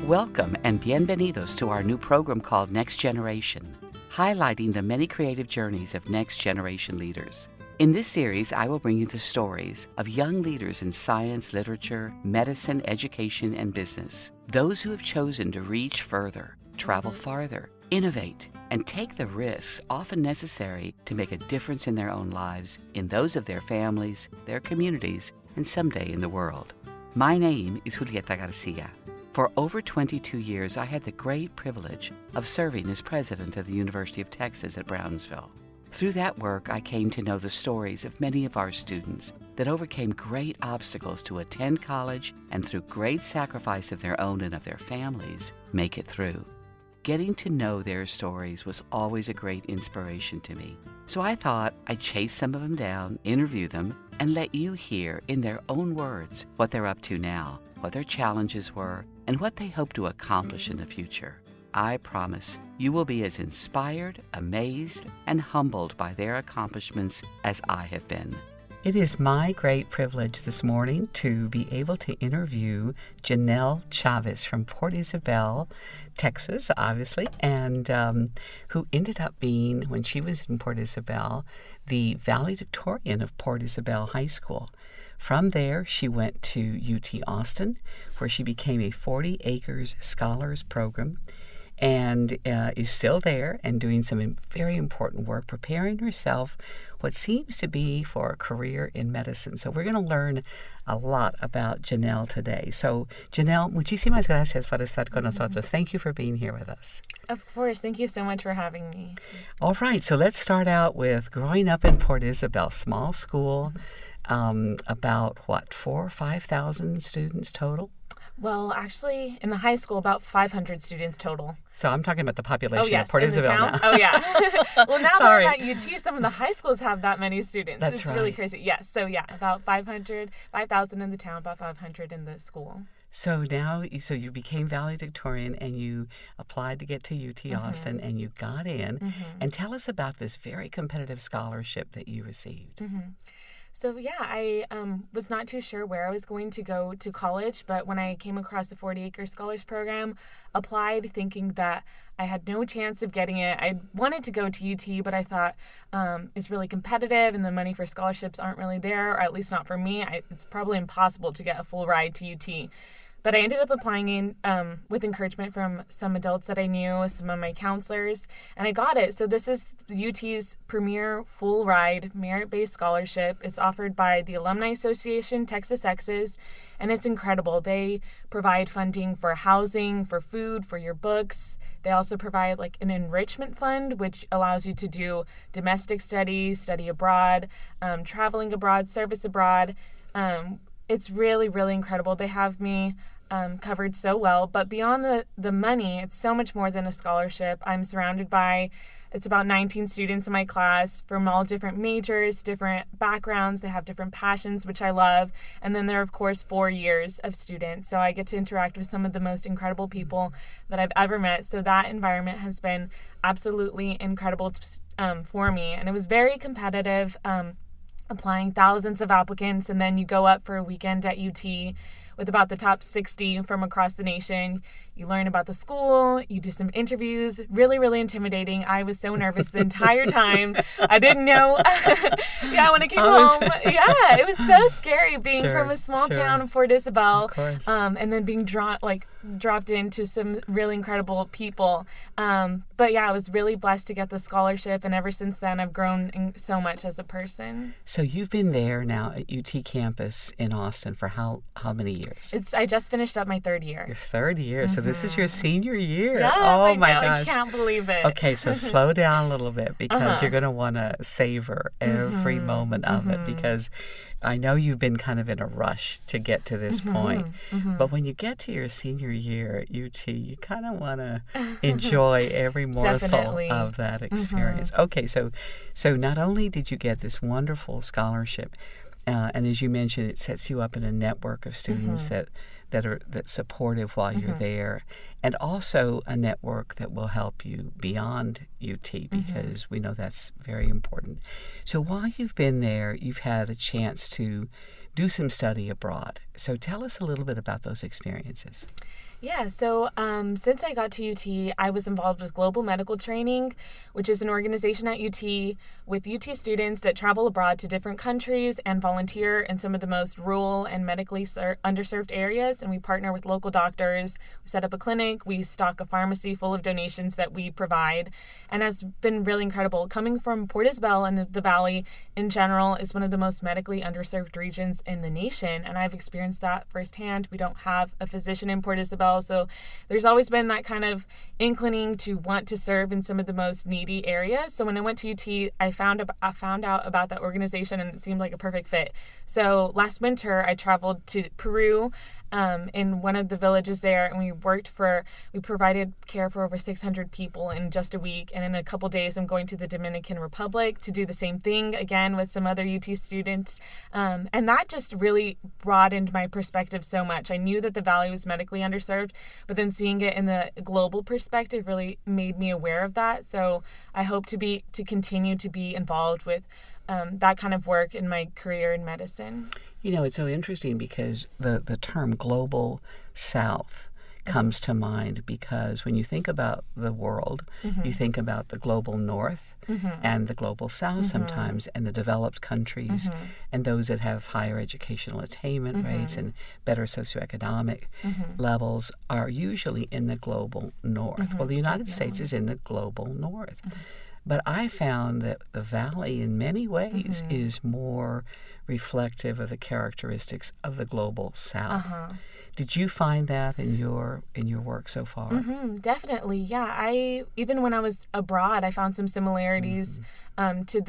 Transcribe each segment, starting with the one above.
Welcome and bienvenidos to our new program called Next Generation, highlighting the many creative journeys of next generation leaders. In this series, I will bring you the stories of young leaders in science, literature, medicine, education, and business. Those who have chosen to reach further, travel farther, innovate, and take the risks often necessary to make a difference in their own lives, in those of their families, their communities, and someday in the world. My name is Julieta Garcia. For over 22 years, I had the great privilege of serving as president of the University of Texas at Brownsville. Through that work, I came to know the stories of many of our students that overcame great obstacles to attend college and through great sacrifice of their own and of their families, make it through. Getting to know their stories was always a great inspiration to me. So I thought I'd chase some of them down, interview them, and let you hear in their own words what they're up to now, what their challenges were, and what they hope to accomplish in the future. I promise you will be as inspired, amazed, and humbled by their accomplishments as I have been. It is my great privilege this morning to be able to interview Janelle Chavez from Port Isabel, Texas, obviously, and who ended up being, when she was in Port Isabel, the valedictorian of Port Isabel High School. From there, she went to UT Austin, where she became a 40 Acres Scholars Program, and is still there and doing some very important work, preparing herself what seems to be for a career in medicine. So we're going to learn a lot about Janelle today. So, Janelle, muchísimas gracias por estar con nosotros. Thank you for being here with us. Of course. Thank you so much for having me. All right. So let's start out with growing up in Port Isabel, small school, about, 4,000 or 5,000 students total? Well, actually, in the high school, about 500 students total. So I'm talking about the population of yes, Port in Isabel the town? now. Oh, yeah. Well, now Sorry. that I'm at UT, some of the high schools have that many students. That's it's right. really crazy. Yes, so yeah, about 5,000 in the town, about 500 in the school. So now, you became valedictorian and you applied to get to UT Austin and you got in. And tell us about this very competitive scholarship that you received. So yeah, I was not too sure where I was going to go to college, but when I came across the 40 Acre Scholars Program, applied thinking that I had no chance of getting it. I wanted to go to UT, but I thought it's really competitive and the money for scholarships aren't really there, or at least not for me. It's probably impossible to get a full ride to UT. But I ended up applying in with encouragement from some adults that I knew, some of my counselors, and I got it. So this is UT's premier full-ride merit-based scholarship. It's offered by the Alumni Association, Texas Exes, and it's incredible. They provide funding for housing, for food, for your books. They also provide like an enrichment fund, which allows you to do domestic studies, study abroad, traveling abroad, service abroad. It's really, really incredible. They have me covered so well. But beyond the money, it's so much more than a scholarship. I'm surrounded by, it's about 19 students in my class from all different majors, different backgrounds. They have different passions, which I love. And then there are, of course, 4 years of students. So I get to interact with some of the most incredible people that I've ever met. So that environment has been absolutely incredible for me. And it was very competitive. Applying thousands of applicants, and then you go up for a weekend at UT with about the top 60 from across the nation. You learn about the school, you do some interviews, really, really intimidating. I was so nervous the entire time. I didn't know. Yeah, when I came home, it was so scary being from a small town of Port Isabel, and then being dropped into some really incredible people. But yeah, I was really blessed to get the scholarship, and ever since then, I've grown so much as a person. So you've been there now at UT campus in Austin for how many years? I just finished up my third year. Your third year. So this is your senior year. Yeah, oh my gosh. I can't believe it. Okay, so slow down a little bit because you're going to want to savor every moment of it, because I know you've been kind of in a rush to get to this point. But when you get to your senior year at UT, you kind of want to enjoy every morsel of that experience. Okay, so not only did you get this wonderful scholarship, and as you mentioned, it sets you up in a network of students that's supportive while you're there, and also a network that will help you beyond UT, because we know that's very important. So while you've been there, you've had a chance to do some study abroad. So tell us a little bit about those experiences. Yeah, so since I got to UT, I was involved with Global Medical Training, which is an organization at UT with UT students that travel abroad to different countries and volunteer in some of the most rural and medically underserved areas. And we partner with local doctors. We set up a clinic. We stock a pharmacy full of donations that we provide. And has been really incredible. Coming from Port Isabel and the Valley in general is one of the most medically underserved regions in the nation. And I've experienced that firsthand. We don't have a physician in Port Isabel. So there's always been that kind of inclining to want to serve in some of the most needy areas. So when I went to UT, I found out about that organization and it seemed like a perfect fit. So last winter, I traveled to Peru in one of the villages there, and we provided care for over 600 people in just a week. And in a couple days, I'm going to the Dominican Republic to do the same thing again with some other UT students. And that just really broadened my perspective so much. I knew that the Valley was medically underserved, but then seeing it in the global perspective really made me aware of that. So I hope to continue to be involved with that kind of work in my career in medicine. You know, it's so interesting because the term global south comes to mind because when you think about the world, you think about the global north and the global south sometimes, and the developed countries and those that have higher educational attainment rates and better socioeconomic levels are usually in the global north. Well, the United States is in the global north. But I found that the Valley in many ways is more reflective of the characteristics of the global south. Did you find that in your work so far? Definitely, yeah. Even when I was abroad, I found some similarities to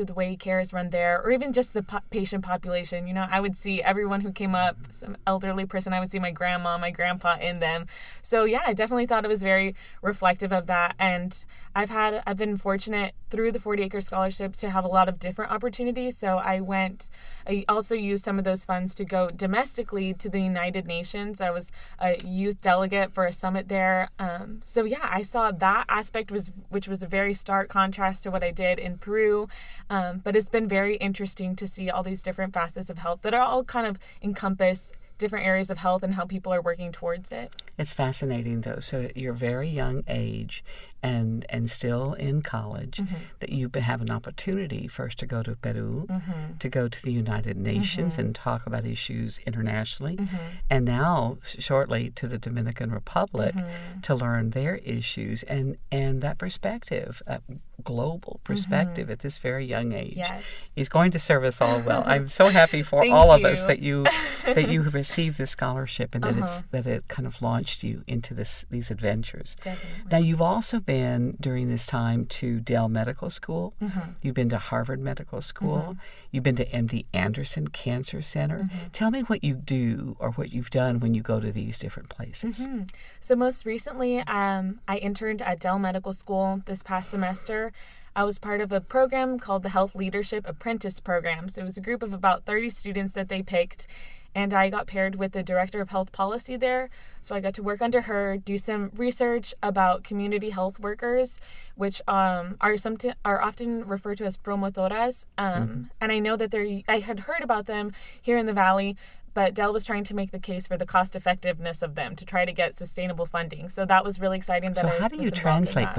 the way care is run there, or even just the patient population. You know, I would see everyone who came up, some elderly person, I would see my grandma, my grandpa in them. So yeah, I definitely thought it was very reflective of that. And I've been fortunate through the 40 Acre Scholarship to have a lot of different opportunities. So I also used some of those funds to go domestically to the United Nations. I was a youth delegate for a summit there. So yeah, I saw that aspect which was a very stark contrast to what I did in Peru. But it's been very interesting to see all these different facets of health that are all kind of encompass different areas of health and how people are working towards it. It's fascinating, though. So at your very young age and still in college, that you have an opportunity first to go to Peru, to go to the United Nations and talk about issues internationally, and now shortly to the Dominican Republic to learn their issues. And that perspective, global perspective at this very young age is going to serve us all well. I'm so happy for all of us that you received this scholarship and that it kind of launched you into these adventures. Definitely. Now, you've also been during this time to Dell Medical School. You've been to Harvard Medical School. You've been to MD Anderson Cancer Center. Tell me what you do or what you've done when you go to these different places. So most recently, I interned at Dell Medical School this past semester. I was part of a program called the Health Leadership Apprentice Program. So it was a group of about 30 students that they picked. And I got paired with the director of health policy there. So I got to work under her, do some research about community health workers, which are often referred to as promotoras. And I know that I had heard about them here in the Valley, but Dell was trying to make the case for the cost effectiveness of them to try to get sustainable funding. So that was really exciting. So how do you translate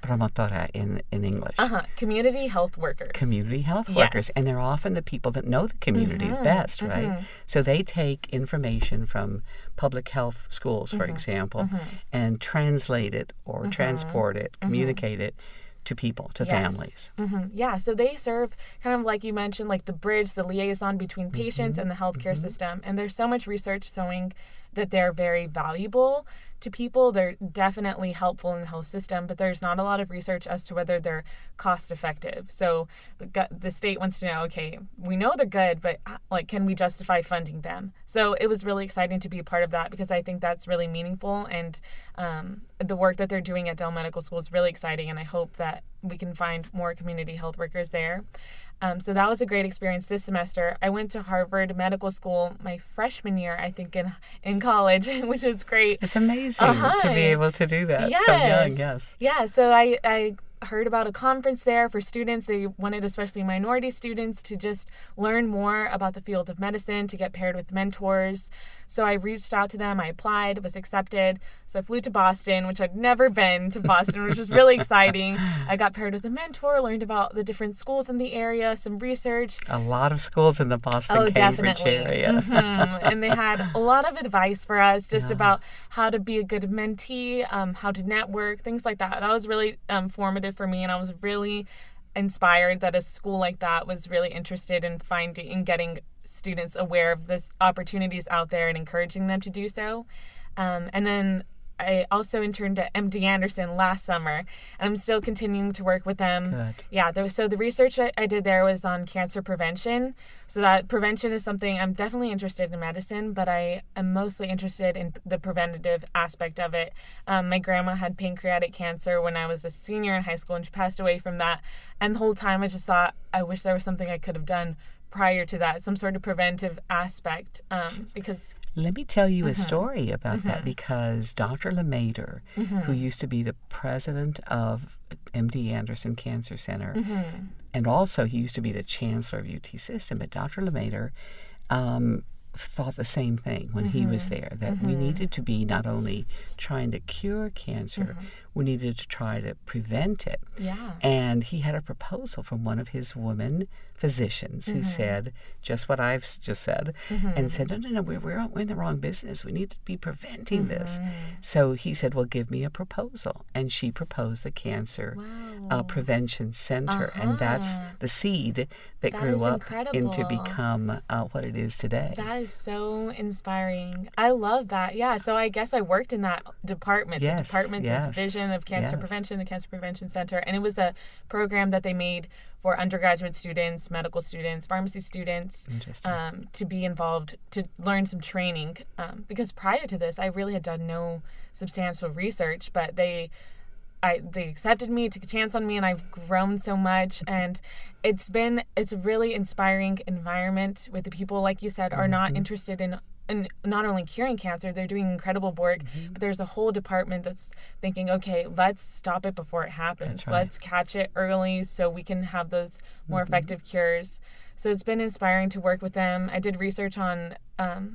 promotora in English? Community health workers. Community health workers. And they're often the people that know the community best, right? So they take information from public health schools, for example, and translate it or transport it, communicate it to people, to families. Yeah, so they serve kind of like you mentioned, like the bridge, the liaison between patients and the healthcare system. And there's so much research showing that they're very valuable to people. They're definitely helpful in the health system, but there's not a lot of research as to whether they're cost effective. So the state wants to know, okay, we know they're good, but like, can we justify funding them? So it was really exciting to be a part of that because I think that's really meaningful. And the work that they're doing at Dell Medical School is really exciting. And I hope that we can find more community health workers there. So that was a great experience this semester. I went to Harvard Medical School my freshman year, I think, in college, which is great. It's amazing to be able to do that so young, yes. Yeah, so I heard about a conference there for students. They wanted especially minority students to just learn more about the field of medicine, to get paired with mentors. So I reached out to them. I applied, was accepted. So I flew to Boston, which I'd never been to Boston, which was really exciting. I got paired with a mentor, learned about the different schools in the area, some research. A lot of schools in the Boston, Cambridge area. And they had a lot of advice for us just about how to be a good mentee, how to network, things like that. That was really formative for me, and I was really inspired that a school like that was really interested in getting students aware of the opportunities out there and encouraging them to do so. And then I also interned at MD Anderson last summer, and I'm still continuing to work with them. Good. Yeah, so the research I did there was on cancer prevention. So that prevention is something I'm definitely interested in medicine, but I am mostly interested in the preventative aspect of it. My grandma had pancreatic cancer when I was a senior in high school, and she passed away from that. And the whole time I just thought, I wish there was something I could have done prior to that, some sort of preventive aspect, because... Let me tell you a story about that, because Dr. LeMaitre, who used to be the president of MD Anderson Cancer Center, and also he used to be the chancellor of UT System, but Dr. LeMaitre thought the same thing when he was there, that we needed to be not only trying to cure cancer, we needed to try to prevent it. Yeah. And he had a proposal from one of his women physicians who said just what I've just said, and said, no, we're in the wrong business. We need to be preventing this. So he said, well, give me a proposal. And she proposed the Cancer Prevention Center. And that's the seed that grew up into become what it is today. That is so inspiring. I love that. Yeah, so I guess I worked in that department, the division of cancer prevention, the Cancer Prevention Center. And it was a program that they made for undergraduate students, medical students, pharmacy students, to be involved, to learn some training. Because prior to this, I really had done no substantial research, but they accepted me, took a chance on me, and I've grown so much. And it's a really inspiring environment with the people, like you said, are not interested in not only curing cancer, they're doing incredible work, but there's a whole department that's thinking, okay, let's stop it before it happens. Let's catch it early so we can have those more effective cures. So it's been inspiring to work with them. I did research on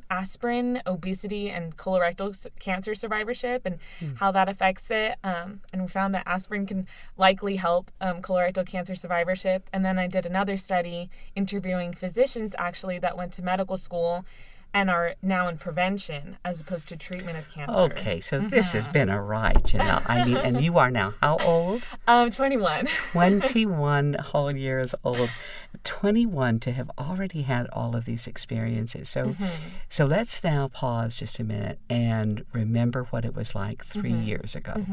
aspirin, obesity, and colorectal cancer survivorship and how that affects it. And we found that aspirin can likely help colorectal cancer survivorship. And then I did another study interviewing physicians actually that went to medical school and are now in prevention as opposed to treatment of cancer. Okay, so this has been a ride, Janelle. I mean, and you are now how old? 21. 21 whole years old. 21 to have already had all of these experiences. So let's now pause just a minute and remember what it was like 3 years ago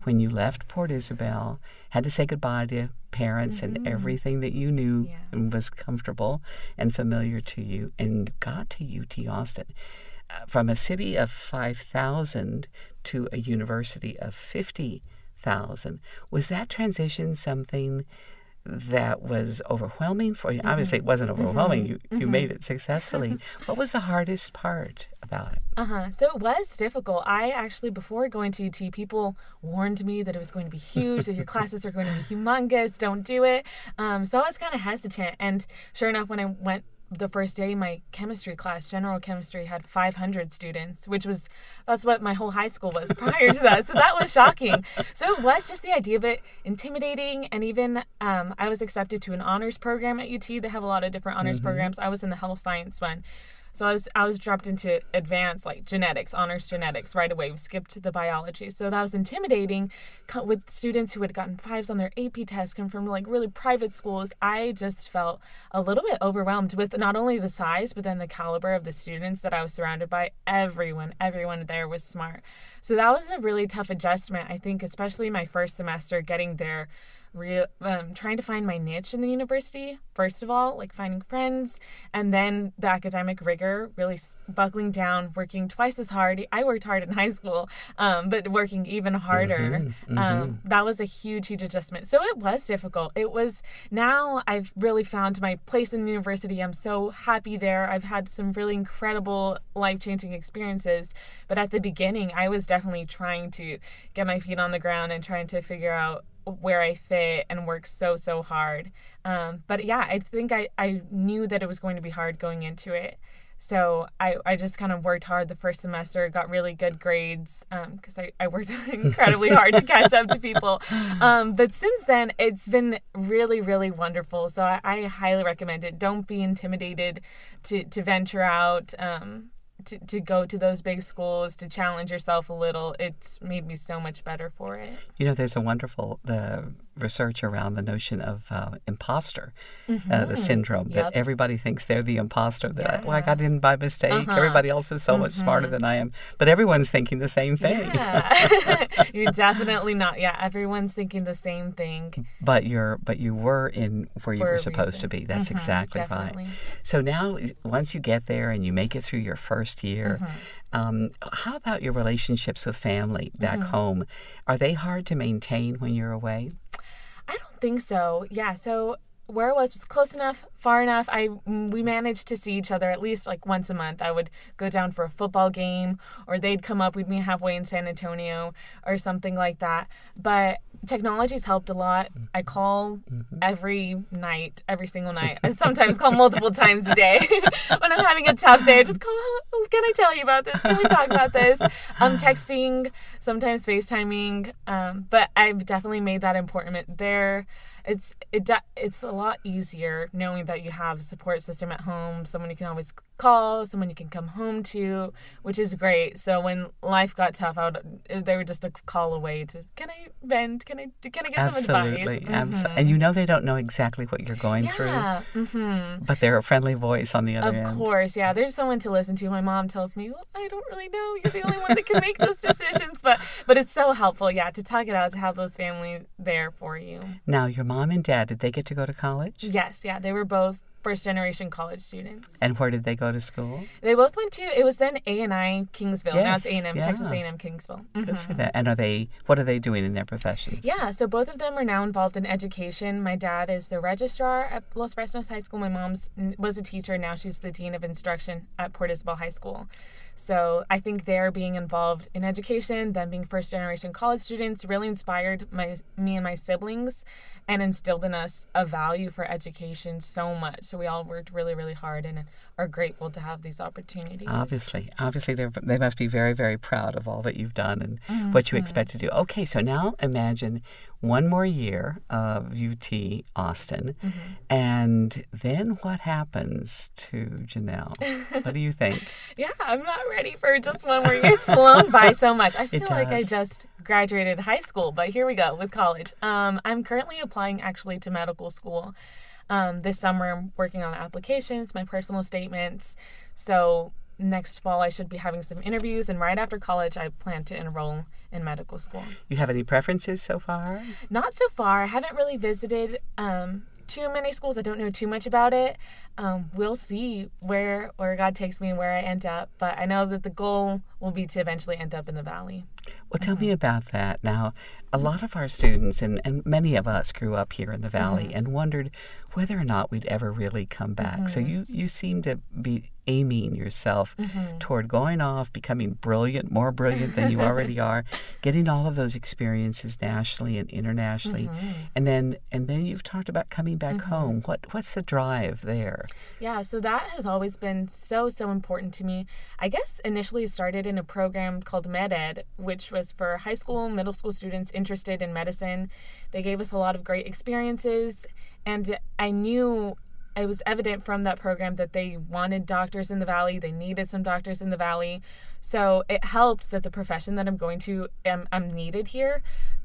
when you left Port Isabel, had to say goodbye to parents and everything that you knew and was comfortable and familiar to you, and got to UT Austin. From a city of 5,000 to a university of 50,000. Was that transition something that was overwhelming for you? Obviously, it wasn't overwhelming. You made it successfully. What was the hardest part about it? So it was difficult. I actually, before going to UT, people warned me that it was going to be huge, that your classes are going to be humongous, don't do it. So I was kind of hesitant. And sure enough, when I went the first day, my chemistry class, general chemistry, had 500 students, that's what my whole high school was prior to that. So that was shocking. So it was just the idea of it intimidating. And even I was accepted to an honors program at UT. They have a lot of different honors programs. I was in the health science one. So I was dropped into advanced, like genetics, honors genetics right away. We skipped the biology. So that was intimidating with students who had gotten 5s on their AP test, come from like really private schools. I just felt a little bit overwhelmed with not only the size, but then the caliber of the students that I was surrounded by. Everyone there was smart. So that was a really tough adjustment, I think, especially my first semester getting there. Trying to find my niche in the university, first of all, like finding friends, and then the academic rigor, really buckling down, working twice as hard. I worked hard in high school, but working even harder. That was a huge adjustment. So it was difficult. Now I've really found my place in the university. I'm so happy there. I've had some really incredible life-changing experiences, but at the beginning, I was definitely trying to get my feet on the ground and trying to figure out where I fit and work so, so hard. But yeah, I think I knew that it was going to be hard going into it. So I just kind of worked hard the first semester, got really good grades because I worked incredibly hard to catch up to people. But since then, it's been really, really wonderful. So I highly recommend it. Don't be intimidated to venture out, to go to those big schools, to challenge yourself a little. It's made me so much better for it. There's a wonderful research around the notion of imposter, the syndrome, that everybody thinks they're the imposter, that I got in by mistake. Everybody else is so much smarter than I am. But everyone's thinking the same thing. Yeah. You're definitely not. Yeah, everyone's thinking the same thing. But you were in where you were supposed to be. That's exactly definitely. right. So now, once you get there and you make it through your first year, how about your relationships with family back home? Are they hard to maintain when you're away? I don't think so. Yeah, so where I was close enough, far enough. We managed to see each other at least like once a month. I would go down for a football game, or they'd come up. We'd meet halfway in San Antonio or something like that. But technology's helped a lot. I call every night, every single night. I sometimes call multiple times a day. When I'm having a tough day, I just call, can I tell you about this? Can we talk about this? Texting, sometimes FaceTiming. But I've definitely made that important there. It's a lot easier knowing that you have a support system at home, someone you can always call, someone you can come home to, which is great. So when life got tough, they were just a call away to, can I vent? Can I get some advice? And they don't know exactly what you're going through. But they're a friendly voice on the other end. Of course, yeah. There's someone to listen to. My mom tells me, well, I don't really know. You're the only one that can make those decisions. But it's so helpful, to talk it out, to have those family there for you. Now, your mom and dad, did they get to go to college? Yes, yeah. They were both first-generation college students. And where did they go to school? They both went to, it was then A&I Kingsville. Yes, now it's A&M, Texas A&M Kingsville. Good for that. And what are they doing in their professions? Yeah, so both of them are now involved in education. My dad is the registrar at Los Fresnos High School. My mom was a teacher. Now she's the dean of instruction at Port Isabel High School. So I think their being involved in education, them being first-generation college students, really inspired me and my siblings and instilled in us a value for education so much. So we all worked really, really hard and are grateful to have these opportunities. Obviously, they must be very, very proud of all that you've done and what you expect to do. Okay, so now imagine one more year of UT Austin, and then what happens to Janelle? What do you think? Yeah, I'm not ready for just one more year. It's flown by so much. I feel like I just graduated high school, but here we go with college. I'm currently applying actually to medical school. This summer I'm working on applications, my personal statements. So next fall I should be having some interviews, and right after college I plan to enroll in medical school. You have any preferences so far? Not so far. I haven't really visited too many schools. I don't know too much about it. We'll see where God takes me and where I end up, but I know that the goal will be to eventually end up in the Valley. Well, tell me about that. Now, a lot of our students and many of us grew up here in the Valley and wondered whether or not we'd ever really come back. So you seem to be aiming yourself toward going off, becoming brilliant, more brilliant than you already are, getting all of those experiences nationally and internationally. And then you've talked about coming back home. What's the drive there? Yeah, so that has always been so important to me. I guess initially it started in a program called MedEd, which was for high school, middle school students interested in medicine. They gave us a lot of great experiences, and I knew it was evident from that program that they wanted doctors in the Valley. They needed some doctors in the Valley. So it helped that the profession that I'm going to, I'm needed here.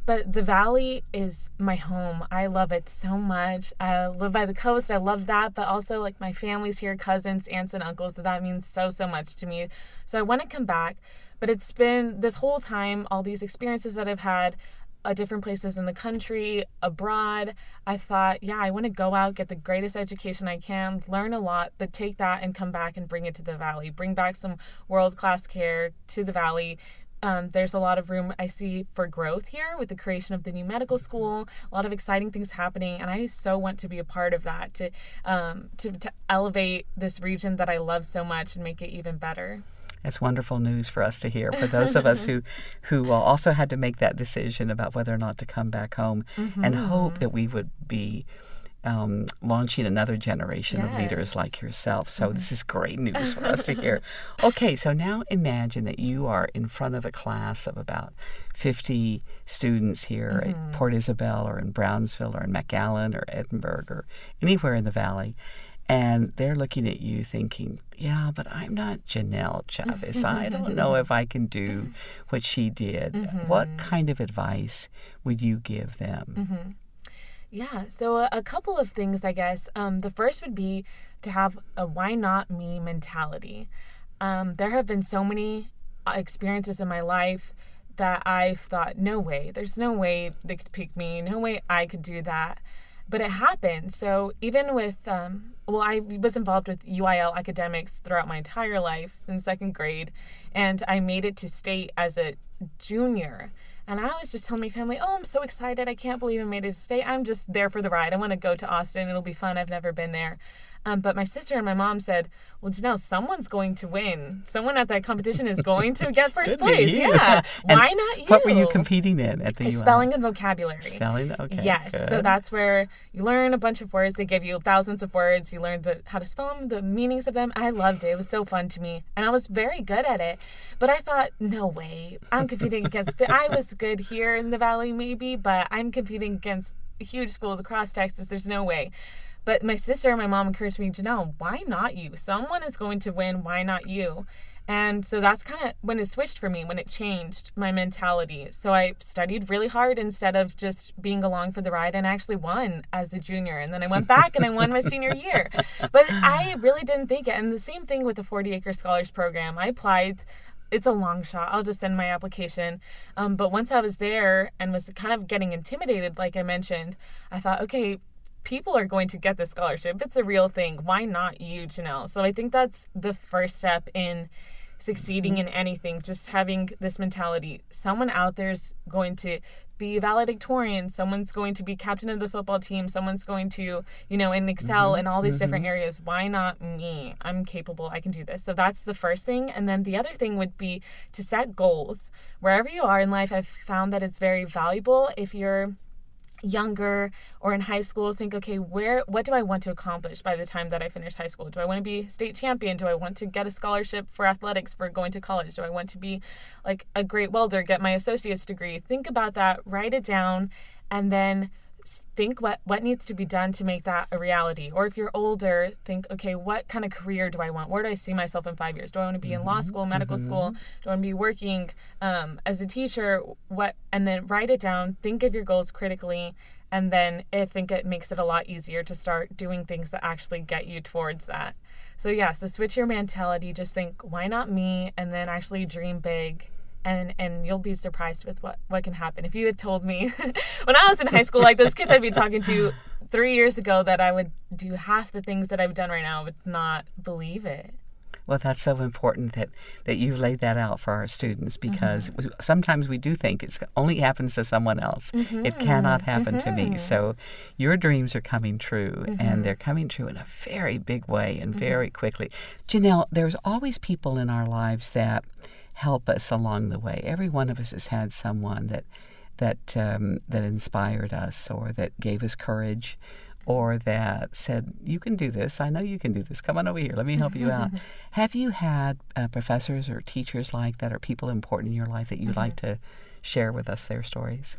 But the Valley is my home. I love it so much. I live by the coast. I love that. But also, like, my family's here, cousins, aunts, and uncles. So that means so much to me. So I want to come back. But it's been this whole time, all these experiences that I've had, different places in the country, abroad, I thought, I want to go out, get the greatest education I can, learn a lot, but take that and come back and bring it to the Valley, bring back some world-class care to the Valley. There's a lot of room I see for growth here with the creation of the new medical school, a lot of exciting things happening, and I so want to be a part of that, to elevate this region that I love so much and make it even better. That's wonderful news for us to hear. For those of us who also had to make that decision about whether or not to come back home, and hope that we would be launching another generation of leaders like yourself. So this is great news for us to hear. Okay, so now imagine that you are in front of a class of about 50 students here at Port Isabel or in Brownsville or in McAllen or Edinburgh or anywhere in the Valley. And they're looking at you thinking, yeah, but I'm not Janelle Chavez. I don't know if I can do what she did. What kind of advice would you give them? Yeah, so a couple of things, I guess. The first would be to have a why not me mentality. There have been so many experiences in my life that I've thought, no way, there's no way they could pick me, no way I could do that. But it happened. So even with, I was involved with UIL academics throughout my entire life since second grade, and I made it to state as a junior. And I was just telling my family, I'm so excited. I can't believe I made it to state. I'm just there for the ride. I want to go to Austin. It'll be fun. I've never been there. But my sister and my mom said, well, Janelle, someone's going to win. Someone at that competition is going to get first place. Yeah. Why not you? What were you competing in at the UIL? Spelling and vocabulary. Spelling? Okay. Yes. Good. So that's where you learn a bunch of words. They give you thousands of words. You learn how to spell them, the meanings of them. I loved it. It was so fun to me. And I was very good at it. But I thought, no way. I'm competing against, I was good here in the Valley maybe, but I'm competing against huge schools across Texas. There's no way. But my sister and my mom encouraged me, Janelle, why not you? Someone is going to win. Why not you? And so that's kind of when it switched for me, when it changed my mentality. So I studied really hard instead of just being along for the ride, and I actually won as a junior. And then I went back and I won my senior year. But I really didn't think it. And the same thing with the 40-acre scholars program. I applied. It's a long shot. I'll just send my application. But once I was there and was kind of getting intimidated, like I mentioned, I thought, okay, people are going to get this scholarship. It's a real thing. Why not you, Janelle? So I think that's the first step in succeeding in anything, just having this mentality. Someone out there's going to be a valedictorian. Someone's going to be captain of the football team. Someone's going to, and excel in all these different areas. Why not me? I'm capable. I can do this. So that's the first thing. And then the other thing would be to set goals. Wherever you are in life, I've found that it's very valuable if you're younger or in high school, think, okay, what do I want to accomplish by the time that I finish high school? Do I want to be state champion? Do I want to get a scholarship for athletics for going to college? Do I want to be like a great welder, get my associate's degree? Think about that, write it down, and then think what needs to be done to make that a reality. Or if you're older, think, okay, what kind of career do I want? Where do I see myself in 5 years? Do I want to be in law school, medical school? Do I want to be working as a teacher? And then write it down, think of your goals critically, and then I think it makes it a lot easier to start doing things that actually get you towards that. So switch your mentality, just think, why not me? And then actually dream big. And you'll be surprised with what can happen. If you had told me when I was in high school, like those kids I'd be talking to 3 years ago, that I would do half the things that I've done right now, I would not believe it. Well, that's so important that you laid that out for our students, because sometimes we do think it only happens to someone else. It cannot happen to me. So your dreams are coming true, and they're coming true in a very big way and very quickly. Janelle, there's always people in our lives that help us along the way. Every one of us has had someone that inspired us, or that gave us courage, or that said, you can do this. I know you can do this. Come on over here. Let me help you out. Have you had professors or teachers like that, or people important in your life that you'd like to share with us their stories?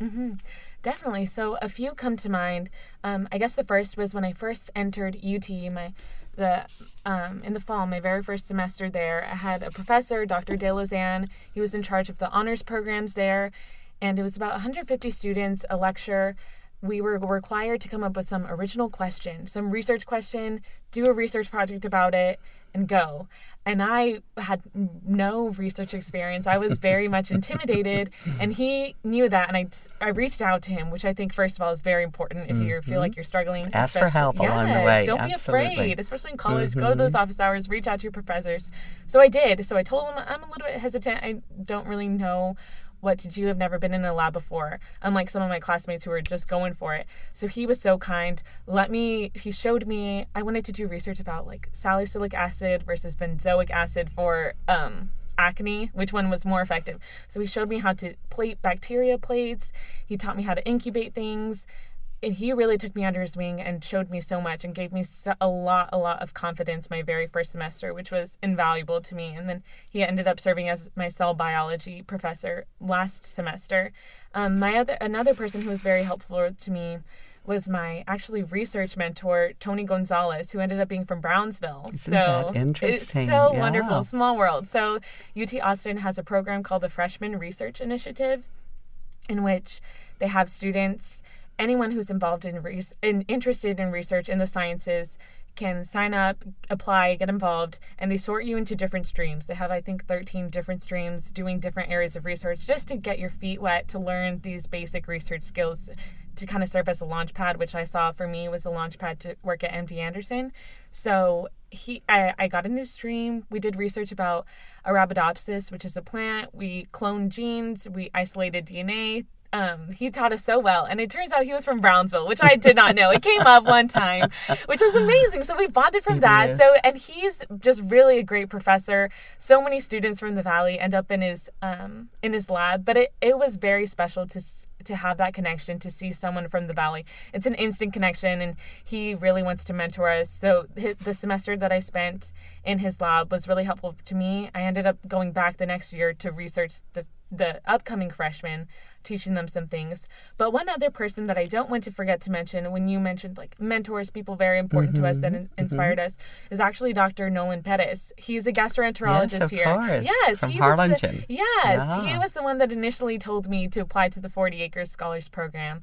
Definitely. So a few come to mind. I guess the first was when I first entered UT, in the fall, my very first semester there. I had a professor, Dr. De Lausanne. He was in charge of the honors programs there, and it was about 150 students, a lecture. We were required to come up with some original question, some research question, do a research project about it, and go. And I had no research experience. I was very much intimidated, and he knew that, and I reached out to him, which I think, first of all, is very important if you feel like you're struggling. Ask for help along the way. Don't be Absolutely. afraid, especially in college. Go to those office hours, reach out to your professors. So I did. So I told him I'm a little bit hesitant. I don't really know what to do. I've never been in a lab before, unlike some of my classmates who were just going for it. So he was so kind. He showed me, I wanted to do research about like salicylic acid versus benzoic acid for acne, which one was more effective. So he showed me how to plate bacteria plates. He taught me how to incubate things. And he really took me under his wing and showed me so much and gave me a lot of confidence my very first semester, which was invaluable to me. And then he ended up serving as my cell biology professor last semester. Another person who was very helpful to me was my actually research mentor, Tony Gonzalez, who ended up being from Brownsville. Isn't that interesting? It's so wonderful, small world. So UT Austin has a program called the Freshman Research Initiative, in which they have students, anyone who's involved in interested in research in the sciences can sign up, apply, get involved, and they sort you into different streams. They have, I think, 13 different streams doing different areas of research just to get your feet wet, to learn these basic research skills, to kind of serve as a launch pad, which I saw for me was a launch pad to work at MD Anderson. So I got in his stream. We did research about Arabidopsis, which is a plant. We cloned genes. We isolated DNA. He taught us so well, and it turns out he was from Brownsville, which I did not know. It came up one time, which was amazing. So we bonded from that. So, and he's just really a great professor. So many students from the Valley end up in his lab, but it was very special to have that connection, to see someone from the Valley. It's an instant connection, and he really wants to mentor us. So the semester that I spent in his lab was really helpful to me. I ended up going back the next year to research the upcoming freshmen, teaching them some things. But one other person that I don't want to forget to mention, when you mentioned like mentors, people very important to us that inspired us, is actually Dr. Nolan Pettis. He's a gastroenterologist yes, here. Course. Yes, from Harlingen. He was the one that initially told me to apply to the 40 Acres Scholars Program.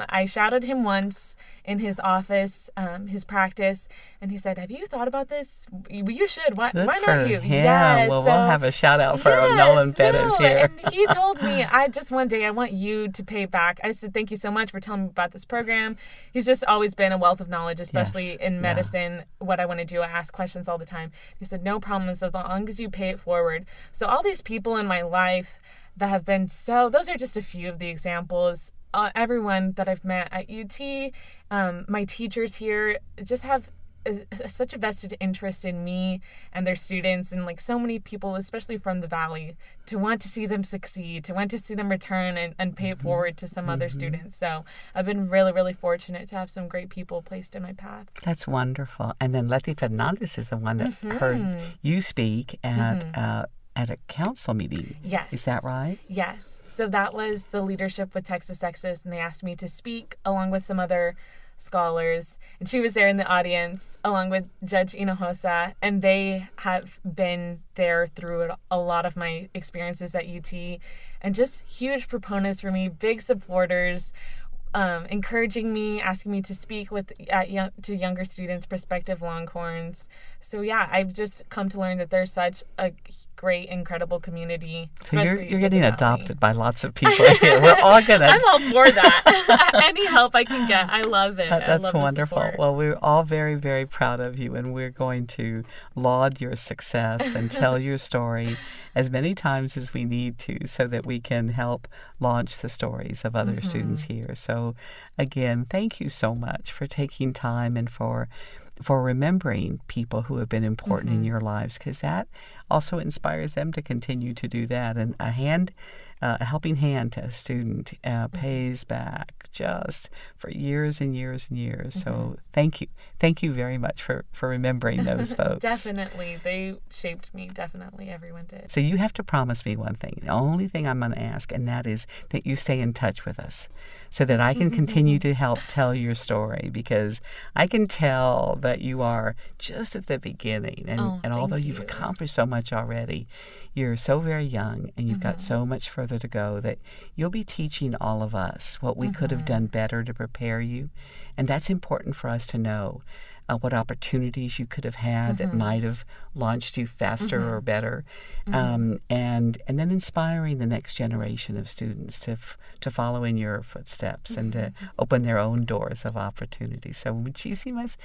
I shadowed him once in his office, his practice, and he said, "Have you thought about this? You should. Why not you?" Yeah, well, we'll have a shout out for Nolan Pettis here. And he told me, one day I want you to pay back. I said, "Thank you so much for telling me about this program." He's just always been a wealth of knowledge, especially in medicine. What I want to do, I ask questions all the time. He said, "No problem, as long as you pay it forward." So all these people in my life that have been those are just a few of the examples. Everyone that I've met at UT, my teachers here just have such a vested interest in me and their students, and like so many people, especially from the Valley, to want to see them succeed, to want to see them return and pay it forward to some other students. So I've been really fortunate to have some great people placed in my path. That's wonderful. And then Letty Fernandez is the one that heard you speak at a council meeting. Yes. Is that right? Yes. So that was the Leadership with Texas Exes, and they asked me to speak along with some other scholars, and she was there in the audience along with Judge Hinojosa, and they have been there through a lot of my experiences at UT, and just huge proponents for me, big supporters, encouraging me, asking me to speak to younger students, prospective Longhorns. So yeah, I've just come to learn that there's such a great, incredible community. So you're getting adopted by lots of people here. We're all gonna. I'm all for that. Any help I can get, I love it. That's wonderful. Well, we're all very, very proud of you, and we're going to laud your success and tell your story as many times as we need to, so that we can help launch the stories of other students here. So, again, thank you so much for taking time and for remembering people who have been important in your lives, because that also inspires them to continue to do that. And a helping hand to a student pays back just for years and years and years. So thank you very much for remembering those folks. Definitely, they shaped me. Definitely, everyone did. So you have to promise me one thing. The only thing I'm going to ask, and that is that you stay in touch with us, so that I can continue to help tell your story, because I can tell that you are just at the beginning, and although you've accomplished so much already, you're so very young, and you've got so much further to go, that you'll be teaching all of us what we could have done better to prepare you. And that's important for us to know. What opportunities you could have had that might have launched you faster or better, and then inspiring the next generation of students to follow in your footsteps and to open their own doors of opportunity. So muchísimas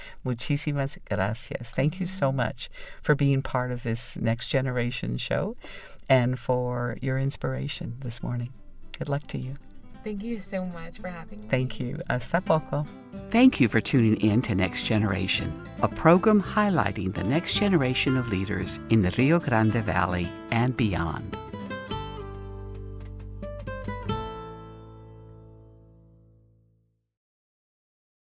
gracias. Thank you so much for being part of this Next Generation show and for your inspiration this morning. Good luck to you. Thank you so much for having me. Thank you. Hasta poco. Thank you for tuning in to Next Generation, a program highlighting the next generation of leaders in the Rio Grande Valley and beyond.